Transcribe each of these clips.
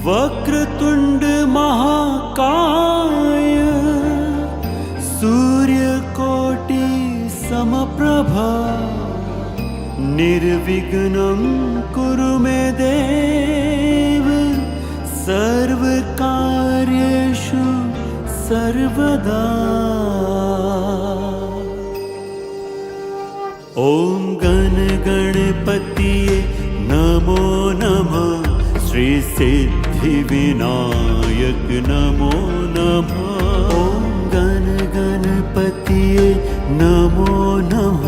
वक्रतुंड महाकाय सूर्यकोटि समप्रभा निर्विघ्नं कुरु मे देव सर्वकार्येषु सर्वदा। ओम गण गणपतिये नमो नमः, श्री सिद्धि विनायक नमो नमः। ओम गण गणपतिये नमो नमः,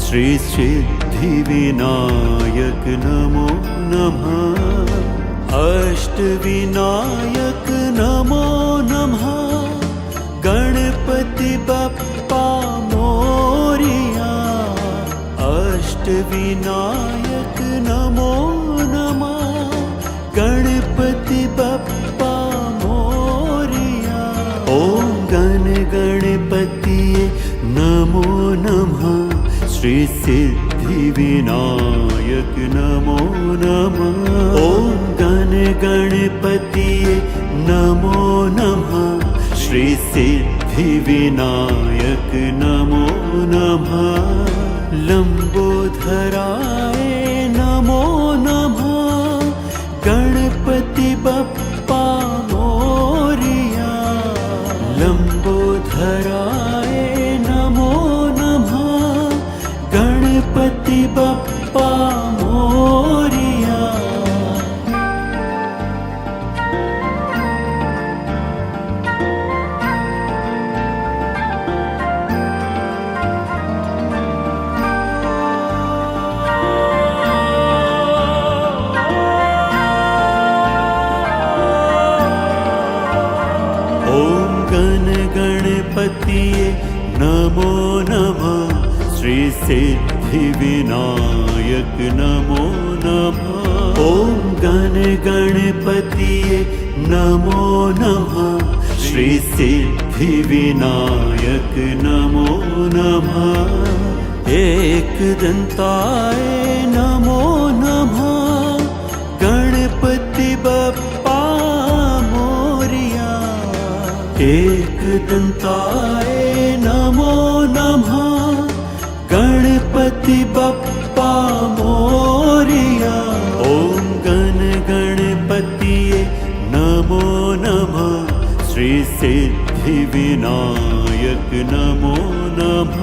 श्री सिद्धि विनायक नमो नमः। अष्ट विनायक नमो नमः, गणपति बप्पा मोरिया। अष्ट विनायक नमो नमः, गणपति बप्पा मोरिया। ओम गण गणपतिये नमो नमः, श्री सिद्धि विनायक नमो नमः। ओम गण गणपतिये नमो नमः, श्री सिद्धि विनायक नमो नमः। लंबोदराय नमो नमः, गणपति बप्पा मोरिया। लंबोदराय नमो नमः, गणपति बप्पा मोरिया। ओम गण गणपतिये नमो नमः, श्री सिद्धि विनायक नमो नमः। ओम गण गणपतिये नमो नमः, श्री सिद्धि विनायक नमो नमः। एक दंताय नमो नमः, गणपति बप्पा मोरिया। एक दंताय नमो नमः, गणपति बप्पा मोरिया। ओम गण गणपतिये नमो नमः, श्री सिद्धि विनायक नमो नमः।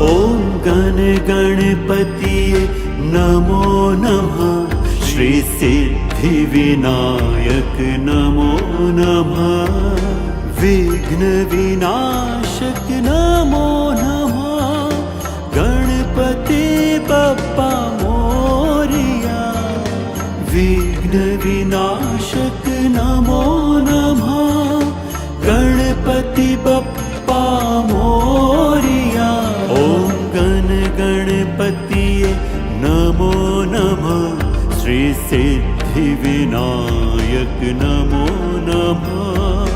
ओम गण गणपतिये नमो नमः, श्री सिद्धि विनायक नमो नमः। विघ्न विनाशक नमो नमः, गणपति बप्पा मोरिया। विघ्न विनाशक नमो नमः, गणपति बप्पा मोरिया। ओम गण गणपतिये नमो नमः, श्री सिद्धि विनायक नमो नमः।